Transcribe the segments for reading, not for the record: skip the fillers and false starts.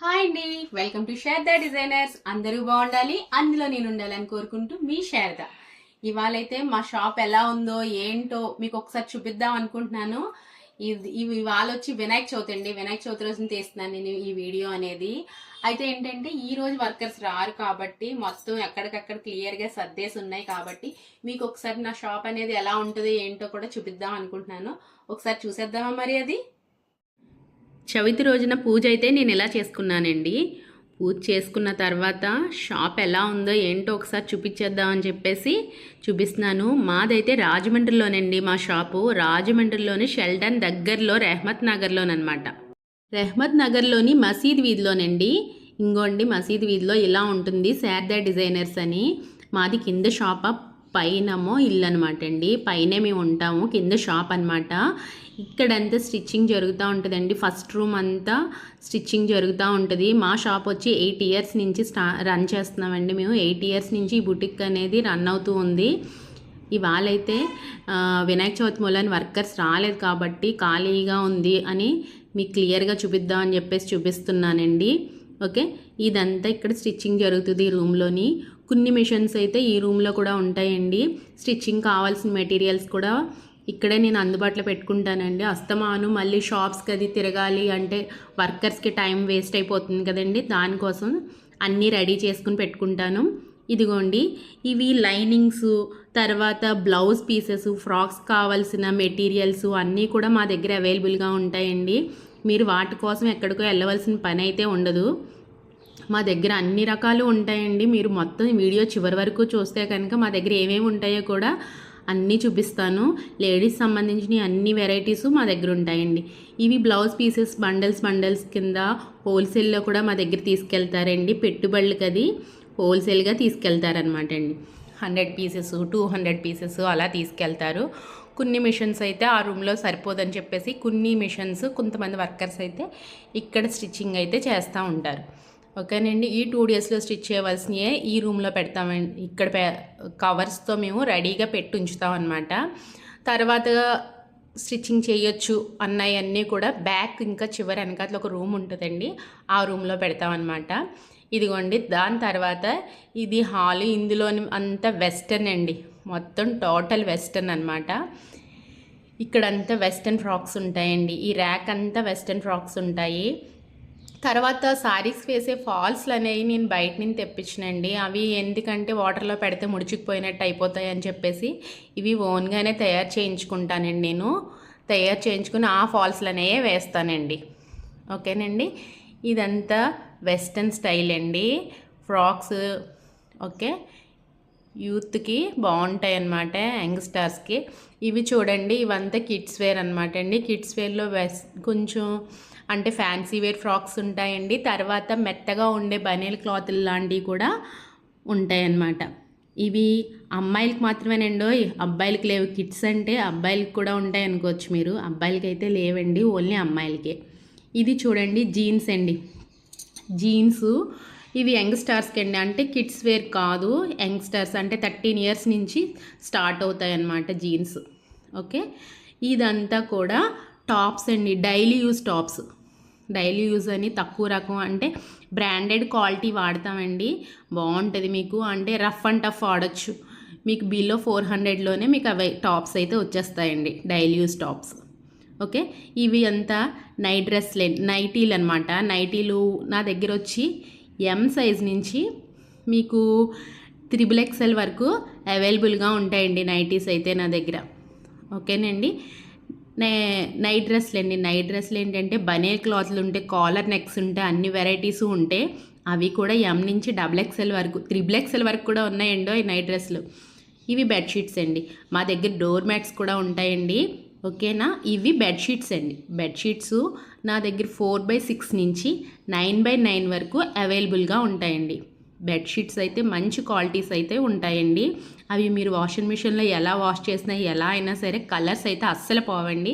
Hi అండి, welcome to Sharada designers. అందరూ బాగుండాలి, అందులో నేను ఉండాలని కోరుకుంటూ మీ శారద. ఇవాళైతే మా షాప్ ఎలా ఉందో ఏంటో మీకు ఒకసారి చూపిద్దాం అనుకుంటున్నాను. ఇవాళ వచ్చి వినాయక చవితి అండి. వినాయక చవితి రోజున తీస్తున్నాను నేను ఈ వీడియో అనేది. అయితే ఏంటంటే ఈ రోజు వర్కర్స్ రారు కాబట్టి మొత్తం ఎక్కడికక్కడ క్లియర్గా సర్దేసి ఉన్నాయి కాబట్టి మీకు ఒకసారి నా షాప్ అనేది ఎలా ఉంటుంది ఏంటో కూడా చూపిద్దాం అనుకుంటున్నాను. ఒకసారి చూసేద్దామా మరి అది. చవితి రోజున పూజ అయితే నేను ఇలా చేసుకున్నానండి. పూజ చేసుకున్న తర్వాత షాప్ ఎలా ఉందో ఏంటో ఒకసారి చూపించేద్దామని చెప్పేసి చూపిస్తున్నాను. మాదైతే రాజమండ్రిలోనండి. మా షాపు రాజమండ్రిలోని షెల్టన్ దగ్గరలో రెహమత్ నగర్లోనమాట. రెహమత్ నగర్లోని మసీద్ వీధిలోనండి. ఇంకోండి మసీద్ వీధిలో ఇలా ఉంటుంది శారదా డిజైనర్స్ అని. మాది కింద షాప్, పైనమో ఇల్లు అనమాట అండి. పైనే మేము ఉంటాము, కింద షాప్ అనమాట. ఇక్కడంతా స్టిచ్చింగ్ జరుగుతూ ఉంటుందండి. ఫస్ట్ రూమ్ అంతా స్టిచ్చింగ్ జరుగుతూ ఉంటుంది. మా షాప్ వచ్చి 8 ఇయర్స్ నుంచి రన్ చేస్తున్నామండి. మేము 8 ఇయర్స్ నుంచి ఈ బుటిక్ అనేది రన్ అవుతూ ఉంది. ఇవాళైతే వినాయక చవితి మూలని వర్కర్స్ రాలేదు కాబట్టి ఖాళీగా ఉంది అని మీకు క్లియర్గా చూపిద్దామని చెప్పేసి చూపిస్తున్నానండి. ఓకే, ఇదంతా ఇక్కడ స్టిచ్చింగ్ జరుగుతుంది ఈ రూమ్లోని. కొన్ని మిషన్స్ అయితే ఈ రూమ్లో కూడా ఉంటాయండి. స్టిచ్చింగ్ కావాల్సిన మెటీరియల్స్ కూడా ఇక్కడే నేను అందుబాటులో పెట్టుకుంటానండి. అస్తమాను మళ్ళీ షాప్స్కి అది తిరగాలి అంటే వర్కర్స్కి టైం వేస్ట్ అయిపోతుంది కదండి. దానికోసం అన్నీ రెడీ చేసుకుని పెట్టుకుంటాను. ఇదిగోండి, ఇవి లైనింగ్స్, తర్వాత బ్లౌజ్ పీసెస్, ఫ్రాక్స్ కావాల్సిన మెటీరియల్స్ అన్నీ కూడా మా దగ్గర అవైలబుల్గా ఉంటాయండి. మీరు వాటి కోసం ఎక్కడికో వెళ్ళవలసిన పని అయితే ఉండదు. మా దగ్గర అన్ని రకాలు ఉంటాయండి. మీరు మొత్తం వీడియో చివరి వరకు చూస్తే కనుక మా దగ్గర ఏమేమి ఉంటాయో కూడా అన్నీ చూపిస్తాను. లేడీస్ సంబంధించిన అన్ని వెరైటీస్ మా దగ్గర ఉంటాయండి. ఇవి బ్లౌజ్ పీసెస్ బండల్స్ కింద హోల్సేల్లో కూడా మా దగ్గర తీసుకెళ్తారండి. పెట్టుబడులకి అది హోల్సేల్గా తీసుకెళ్తారనమాట అండి. 100 పీసెస్ 200 పీసెస్ అలా తీసుకెళ్తారు. కొన్ని మిషన్స్ అయితే ఆ రూమ్లో సరిపోదని చెప్పేసి కొన్ని మిషన్స్ కొంతమంది వర్కర్స్ అయితే ఇక్కడ స్టిచ్చింగ్ అయితే చేస్తూ ఉంటారు. ఓకేనండి, ఈ 2 డేస్లో స్టిచ్ చేయవలసినవి ఈ రూమ్లో పెడతామండి. ఇక్కడ కవర్స్తో మేము రెడీగా పెట్టి ఉంచుతాం అనమాట. తర్వాత స్టిచ్చింగ్ చేయొచ్చు అన్నవన్నీ కూడా బ్యాక్ ఇంకా చివరి వెనకాల ఒక రూమ్ ఉంటుందండి, ఆ రూమ్లో పెడతామన్నమాట. ఇదిగోండి, దాని తర్వాత ఇది హాల్. ఇందులోని అంతా వెస్టర్న్ అండి, మొత్తం టోటల్ వెస్టర్న్ అనమాట. ఇక్కడంతా వెస్టర్న్ ఫ్రాక్స్ ఉంటాయండి. ఈ ర్యాక్ అంతా వెస్టర్న్ ఫ్రాక్స్ ఉంటాయి. తర్వాత శారీస్ వేసే ఫాల్స్లు అనేవి నేను బయట నుంచి తెప్పించినండి. అవి ఎందుకంటే వాటర్లో పెడితే ముడుచుకుపోయినట్టు అయిపోతాయి అని చెప్పేసి ఇవి ఓన్గానే తయారు చేయించుకుంటానండి. నేను తయారు చేయించుకుని ఆ ఫాల్స్లు అనేవి వేస్తానండి. ఓకేనండి, ఇదంతా వెస్టర్న్ స్టైల్ అండి ఫ్రాక్స్. ఓకే, యూత్కి బాగుంటాయి అన్నమాట, యంగ్స్టర్స్కి. ఇవి చూడండి, ఇవంతా కిడ్స్ వేర్ అనమాట అండి. కిడ్స్ వేర్లో కొంచెం అంటే ఫ్యాన్సీ వేర్ ఫ్రాక్స్ ఉంటాయండి. తర్వాత మెత్తగా ఉండే బనీల్ క్లాతులు లాంటివి కూడా ఉంటాయన్నమాట. ఇవి అమ్మాయిలకి మాత్రమేనండో, అబ్బాయిలకి లేవు. కిడ్స్ అంటే అబ్బాయిలకి కూడా ఉంటాయి అనుకోవచ్చు మీరు, అబ్బాయిలకి అయితే లేవండి, ఓన్లీ అమ్మాయిలకే. ఇది చూడండి, జీన్స్ అండి. జీన్స్ ఇవి యంగ్స్టర్స్కి అండి, అంటే కిడ్స్ వేర్ కాదు, యంగ్స్టర్స్ అంటే 13 ఇయర్స్ నుంచి స్టార్ట్ అవుతాయి అన్నమాట జీన్స్. ఓకే, ఇదంతా కూడా టాప్స్ అండి, daily use tops. Daily use అని తక్కువ రకం అంటే బ్రాండెడ్ క్వాలిటీ వాడతామండి. బాగుంటుంది మీకు, అంటే రఫ్ అండ్ టఫ్ వాడచ్చు. మీకు బిలో 400లోనే మీకు అవి టాప్స్ అయితే వచ్చేస్తాయండి, డైలీ యూజ్ టాప్స్. ఓకే, ఇవి అంతా నైటీలు అనమాట. నైటీలు నా దగ్గర వచ్చి ఎం సైజ్ నుంచి మీకు 3XL వరకు అవైలబుల్గా ఉంటాయండి నైటీస్ అయితే నా దగ్గర. ఓకేనండి, నైట్ డ్రెస్లు అండి. నైట్ డ్రెస్లు ఏంటంటే బనియన్ క్లాత్లు ఉంటాయి, కాలర్ నెక్స్ ఉంటాయి, అన్ని వెరైటీస్ ఉంటాయి. అవి కూడా ఎం నుంచి XXL వరకు, 3XL వరకు కూడా ఉన్నాయండి ఈ నైట్ డ్రెస్లు. ఇవి బెడ్షీట్స్ అండి. మా దగ్గర డోర్ మ్యాట్స్ కూడా ఉంటాయండి. ఓకేనా, ఇవి బెడ్షీట్స్ అండి. బెడ్షీట్స్ నా దగ్గర 4x6 నుంచి 9x9 వరకు అవైలబుల్గా ఉంటాయండి. బెడ్షీట్స్ అయితే మంచి క్వాలిటీస్ అయితే ఉంటాయండి. అవి మీరు వాషింగ్ మిషన్లో ఎలా వాష్ చేసినా ఎలా అయినా సరే కలర్స్ అయితే అస్సలు పోవండి,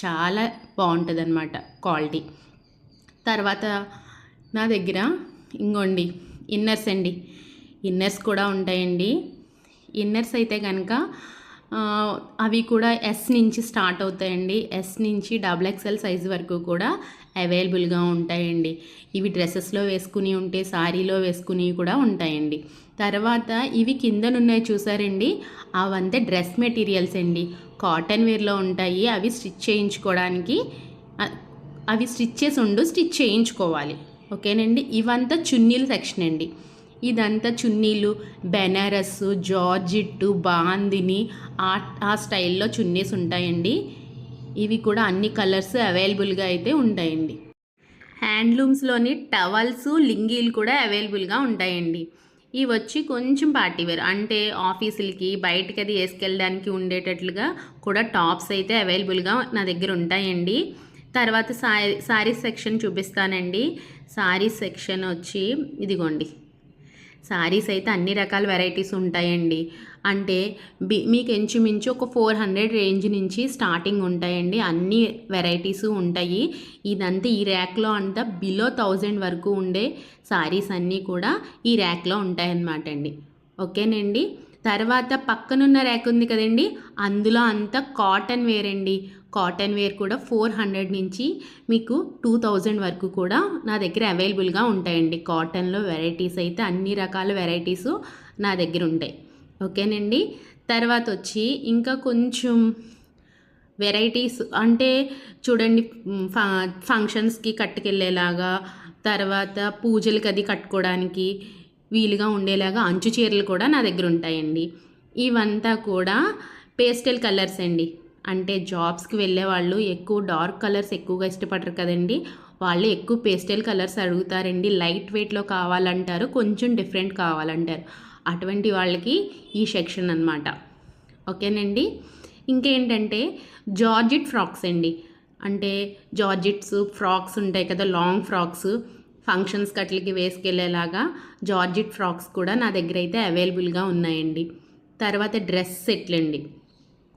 చాలా బాగుంటుంది అన్నమాట క్వాలిటీ. తర్వాత నా దగ్గర ఇంకోండి ఇన్నర్స్ అండి. ఇన్నర్స్ కూడా ఉంటాయండి. ఇన్నర్స్ అయితే కనుక అవి కూడా ఎస్ నుంచి స్టార్ట్ అవుతాయండి. ఎస్ నుంచి XXL సైజు వరకు కూడా అవైలబుల్గా ఉంటాయండి. ఇవి డ్రెస్సెస్లో వేసుకుని ఉంటే శారీలో వేసుకుని కూడా ఉంటాయండి. తర్వాత ఇవి కిందనున్నాయి చూసారండి, అవంతే డ్రెస్ మెటీరియల్స్ అండి. కాటన్ వేర్లో ఉంటాయి. అవి స్టిచ్ చేయించుకోవడానికి అవి స్టిచ్ చేయించుకోవాలి. ఓకేనండి. ఇవంతా చున్నీల సెక్షన్ అండి. ఇదంతా చున్నీలు బెనారస్, జార్జిట్టు, బాందిని ఆ స్టైల్లో చున్నీస్ ఉంటాయండి. ఇవి కూడా అన్ని కలర్స్ అవైలబుల్గా అయితే ఉంటాయండి. హ్యాండ్లూమ్స్లోని టవల్స్, లింగీలు కూడా అవైలబుల్గా ఉంటాయండి. ఇవి వచ్చి కొంచెం పార్టీవేర్, అంటే ఆఫీసులకి బయటకి అది వేసుకెళ్ళడానికి ఉండేటట్లుగా కూడా టాప్స్ అయితే అవైలబుల్గా నా దగ్గర ఉంటాయండి. తర్వాత శారీస్ సెక్షన్ చూపిస్తానండి. శారీస్ సెక్షన్ వచ్చి ఇదిగోండి. శారీస్ అయితే అన్ని రకాల వెరైటీస్ ఉంటాయండి. అంటే మీకు ఇంచుమించు ఒక 400 రేంజ్ నుంచి స్టార్టింగ్ ఉంటాయండి. అన్ని వెరైటీస్ ఉంటాయి. ఇదంతా ఈ ర్యాక్లో అంతా బిలో 1000 వరకు ఉండే శారీస్ అన్నీ కూడా ఈ ర్యాక్లో ఉంటాయన్నమాట అండి. ఓకేనండి. తర్వాత పక్కనున్న ర్యాక్ ఉంది కదండి, అందులో అంతా కాటన్ వేర్ అండి. కాటన్ వేర్ కూడా 400 నుంచి మీకు 2000 వరకు కూడా నా దగ్గర అవైలబుల్గా ఉంటాయండి. కాటన్లో వెరైటీస్ అయితే అన్ని రకాల వెరైటీసు నా దగ్గర ఉంటాయి. ఓకేనండి. తర్వాత వచ్చి ఇంకా కొంచెం వెరైటీస్ అంటే చూడండి, ఫంక్షన్స్కి కట్టుకెళ్ళేలాగా, తర్వాత పూజలకి అది కట్టుకోవడానికి వీలుగా ఉండేలాగా అంచు చీరలు కూడా నా దగ్గర ఉంటాయండి. ఇవంతా కూడా పేస్టల్ కలర్స్ అండి. అంటే జాబ్స్కి వెళ్ళే వాళ్ళు ఎక్కువ డార్క్ కలర్స్ ఎక్కువగా ఇష్టపడరు కదండి, వాళ్ళు ఎక్కువ పేస్టల్ కలర్స్ అడుగుతారండి. లైట్ వెయిట్లో కావాలంటారు, కొంచెం డిఫరెంట్ కావాలంటారు. అటువంటి వాళ్ళకి ఈ సెక్షన్ అన్నమాట. ఓకేనండి. ఇంకేంటంటే జార్జిట్ ఫ్రాక్స్ అండి. అంటే జార్జిట్స్ ఫ్రాక్స్ ఉంటాయి కదా, లాంగ్ ఫ్రాక్స్, ఫంక్షన్స్ కట్లకి వేసుకెళ్ళేలాగా జార్జిట్ ఫ్రాక్స్ కూడా నా దగ్గర అయితే అవైలబుల్గా ఉన్నాయండి. తర్వాత డ్రెస్ సెట్లు అండి.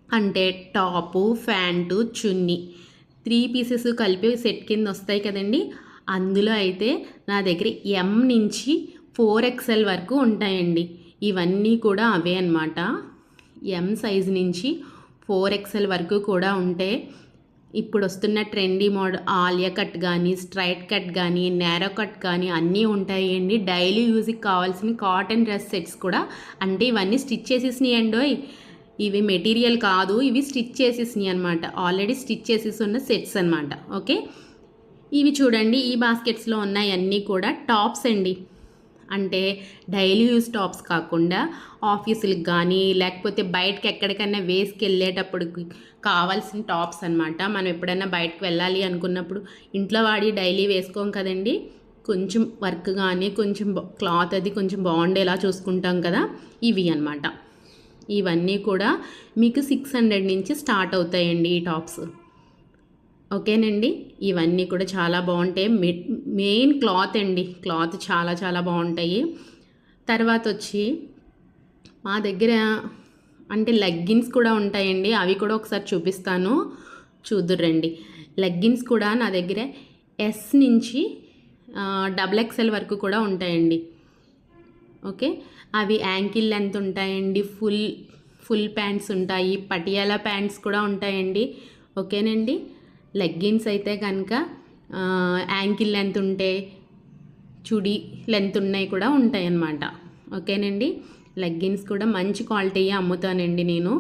అంటే టాపు, ప్యాంటు, చున్నీ 3 పీసెస్ కలిపి సెట్ కింద వస్తాయి కదండి, అందులో అయితే నా దగ్గర M నుంచి 4XL వరకు ఉంటాయండి. ఇవన్నీ కూడా అవే అన్నమాట. M సైజు నుంచి 4XL వరకు కూడా ఉంటే ఇప్పుడు వస్తున్న ట్రెండీ మోడల్ ఆలియా కట్ కానీ, స్ట్రైట్ కట్ కానీ, నేరో కట్ కానీ అన్నీ ఉంటాయండి. డైలీ యూజ్కి కావాల్సిన కాటన్ డ్రెస్ సెట్స్ కూడా, అంటే ఇవన్నీ స్టిచ్ చేసేసినాయండి. ఇవి మెటీరియల్ కాదు, ఇవి స్టిచ్ చేసేసినాయి అనమాట. ఆల్రెడీ స్టిచ్ చేసేసి ఉన్న సెట్స్ అనమాట. ఓకే. ఇవి చూడండి, ఈ బాస్కెట్స్లో ఉన్నాయి అన్నీ కూడా టాప్స్ అండి. అంటే డైలీ యూజ్ టాప్స్ కాకుండా ఆఫీసులకు కానీ లేకపోతే బయటకి ఎక్కడికైనా వేసుకెళ్ళేటప్పుడు కావాల్సిన టాప్స్ అనమాట. మనం ఎప్పుడైనా బయటకు వెళ్ళాలి అనుకున్నప్పుడు ఇంట్లో వాడి డైలీ వేసుకోం కదండి, కొంచెం వర్క్ కానీ కొంచెం క్లాత్ అది కొంచెం బాగుండేలా చూసుకుంటాం కదా, ఇవి అనమాట. ఇవన్నీ కూడా మీకు 600 నుంచి స్టార్ట్ అవుతాయండి ఈ టాప్స్. ఓకేనండి. ఇవన్నీ కూడా చాలా బాగుంటాయి. మెయిన్ క్లాత్ అండి, క్లాత్ చాలా చాలా బాగుంటాయి. తర్వాత వచ్చి మా దగ్గర అంటే లెగ్గిన్స్ కూడా ఉంటాయండి. అవి కూడా ఒకసారి చూపిస్తాను, చూద్దురండి. లెగ్గిన్స్ కూడా నా దగ్గర S నుంచి XXL వరకు కూడా ఉంటాయండి. ఓకే. అవి యాంకిల్ లెంత్ ఉంటాయండి, ఫుల్ ప్యాంట్స్ ఉంటాయి, పటియాలా ప్యాంట్స్ కూడా ఉంటాయండి. ఓకేనండి. లెగ్గిన్స్ అయితే కనుక యాంకిల్ లెంత్ ఉంటే చుడి లెంత్ ఉన్నాయి కూడా ఉంటాయి అన్నమాట. ఓకేనండి. లెగ్గిన్స్ కూడా మంచి క్వాలిటీ అమ్ముతానండి నేను.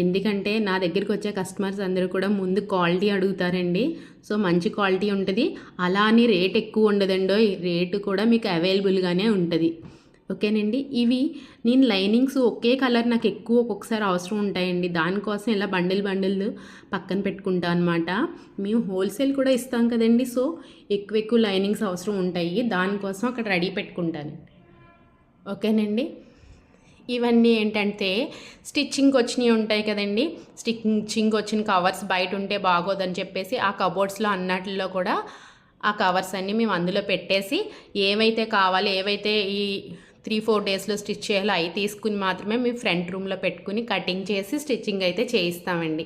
ఎందుకంటే నా దగ్గరికి వచ్చే కస్టమర్స్ అందరూ కూడా ముందు క్వాలిటీ అడుగుతారండి. సో మంచి క్వాలిటీ ఉంటుంది, అలా అని రేట్ ఎక్కువ ఉండదండో, రేటు కూడా మీకు అవైలబుల్గానే ఉంటుంది. ఓకేనండి. ఇవి నేను లైనింగ్స్ ఒకే కలర్ నాకు ఎక్కువ ఒక్కొక్కసారి అవసరం ఉంటాయండి, దానికోసం ఇలా బండిల్ పక్కన పెట్టుకుంటా అనమాట. మేము హోల్సేల్ కూడా ఇస్తాం కదండి, సో ఎక్కువ లైనింగ్స్ అవసరం ఉంటాయి, దానికోసం అక్కడ రెడీ పెట్టుకుంటాను. ఓకేనండి. ఇవన్నీ ఏంటంటే స్టిచ్చింగ్ వచ్చినవి ఉంటాయి కదండి, స్టిచ్చింగ్ వచ్చిన కవర్స్ బయట ఉంటే బాగోదని చెప్పేసి ఆ కబోర్డ్స్లో అన్నట్లో కూడా ఆ కవర్స్ అన్నీ మేము అందులో పెట్టేసి ఏవైతే కావాలి, ఏవైతే ఈ 3-4 డేస్లో స్టిచ్ చేయాలో అవి తీసుకుని మాత్రమే మేము ఫ్రంట్ రూమ్లో పెట్టుకుని కటింగ్ చేసి స్టిచ్చింగ్ అయితే చేయిస్తామండి.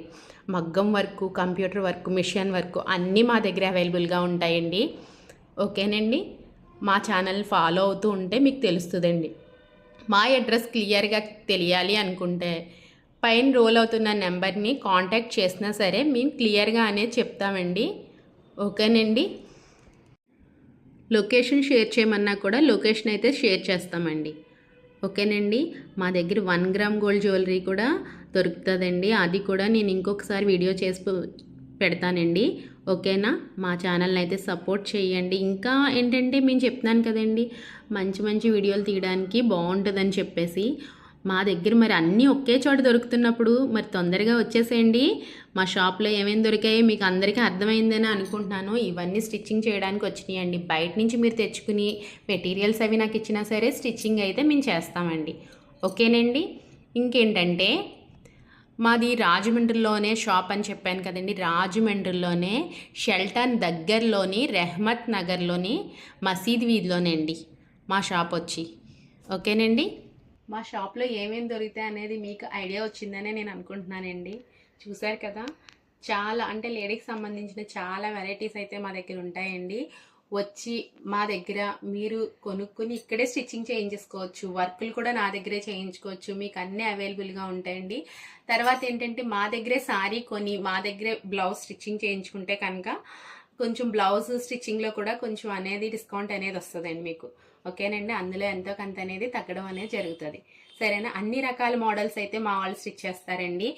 మగ్గం work, computer work, machine work అన్నీ మా దగ్గర అవైలబుల్గా ఉంటాయండి. ఓకేనండి. మా ఛానల్ ఫాలో అవుతూ ఉంటే మీకు తెలుస్తుందండి. మా అడ్రస్ క్లియర్గా తెలియాలి అనుకుంటే పైన రోల్ అవుతున్న నెంబర్ని కాంటాక్ట్ చేసినా సరే మేము క్లియర్గా అనేది చెప్తామండి. ఓకేనండి. లొకేషన్ షేర్ చేయమన్నా కూడా లొకేషన్ అయితే షేర్ చేస్తామండి. ఓకేనండి. మా దగ్గర 1 గ్రామ్ గోల్డ్ జ్యువెలరీ కూడా దొరుకుతుందండి. అది కూడా నేను ఇంకొకసారి వీడియో చేసి పెడతానండి. ఓకేనా. మా ఛానల్ని అయితే సపోర్ట్ చేయండి. ఇంకా ఏంటంటే మేము చెప్తున్నాను కదండి, మంచి మంచి వీడియోలు తీయడానికి బాగుంటుందని చెప్పేసి. మా దగ్గర మరి అన్నీ ఒకే చోట దొరుకుతున్నప్పుడు మరి తొందరగా వచ్చేసేయండి. మా షాప్లో ఏమేమి దొరికాయో మీకు అందరికీ అర్థమైందని అనుకుంటున్నాను. ఇవన్నీ స్టిచ్చింగ్ చేయడానికి వచ్చినాయండి. బయట నుంచి మీరు తెచ్చుకుని మెటీరియల్స్ అవి నాకు ఇచ్చినా సరే స్టిచ్చింగ్ అయితే మేము చేస్తామండి. ఓకేనండి. ఇంకేంటంటే మాది రాజమండ్రిలోనే షాప్ అని చెప్పాను కదండి. రాజమండ్రిలోనే షెల్టన్ దగ్గరలోని రెహ్మత్ నగర్లోని మసీద్ వీధిలోనే అండి మా షాప్ వచ్చి. ఓకేనండి. మా షాప్లో ఏమేమి దొరుకుతాయి అనేది మీకు ఐడియా వచ్చిందనే నేను అనుకుంటున్నానండి. చూసారు కదా, చాలా అంటే లేడీకి సంబంధించిన చాలా వెరైటీస్ అయితే మా దగ్గర ఉంటాయండి. వచ్చి మా దగ్గర మీరు కొనుక్కొని ఇక్కడే స్టిచ్చింగ్ చేయించేసుకోవచ్చు. వర్కులు కూడా నా దగ్గరే చేయించుకోవచ్చు. మీకు అన్నీ అవైలబుల్గా ఉంటాయండి. తర్వాత ఏంటంటే మా దగ్గరే శారీ కొని మా దగ్గరే బ్లౌజ్ స్టిచ్చింగ్ చేయించుకుంటే కనుక కొంచెం బ్లౌజ్ స్టిచ్చింగ్లో కూడా కొంచెం అనేది డిస్కౌంట్ అనేది వస్తుందండి మీకు. ఓకేనండి. అందులో ఎంతో కొంత అనేది తగ్గడం అనేది జరుగుతుంది. సరేనా. అన్ని రకాల మోడల్స్ అయితే మా వాళ్ళు స్టిచ్ చేస్తారండి.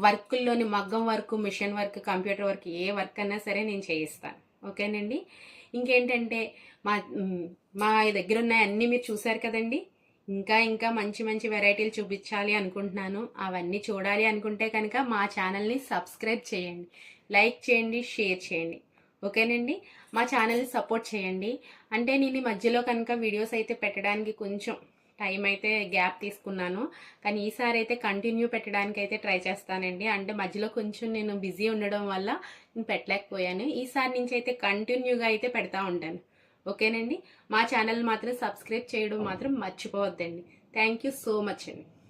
వర్కుల్లోని మగ్గం work, machine work, computer work, ఏ వర్క్ అన్నా సరే నేను చేయిస్తాను. ఓకేనండి. ఇంకేంటంటే మా మా దగ్గర ఉన్నాయి అన్నీ మీరు చూసారు కదండి. ఇంకా ఇంకా మంచి మంచి వెరైటీలు చూపించాలి అనుకుంటున్నాను. అవన్నీ చూడాలి అనుకుంటే కనుక మా ఛానల్ని సబ్స్క్రైబ్ చేయండి, లైక్ చేయండి, షేర్ చేయండి. ఓకేనండి. మా ఛానల్ని సపోర్ట్ చేయండి. అంటే నేను ఈ మధ్యలో కనుక వీడియోస్ అయితే పెట్టడానికి కొంచెం టైం అయితే గ్యాప్ తీసుకున్నాను. కానీ ఈసారి అయితే కంటిన్యూ పెట్టడానికి అయితే ట్రై చేస్తానండి. అంటే మధ్యలో కొంచెం నేను బిజీ ఉండడం వల్ల నేను పెట్టలేకపోయాను. ఈసారి నుంచి అయితే కంటిన్యూగా అయితే పెడతా ఉంటాను. ఓకేనండి. మా ఛానల్ మాత్రం సబ్స్క్రైబ్ చేయడం మాత్రం మర్చిపోవద్దండి. థ్యాంక్ యూ సో మచ్ అండి.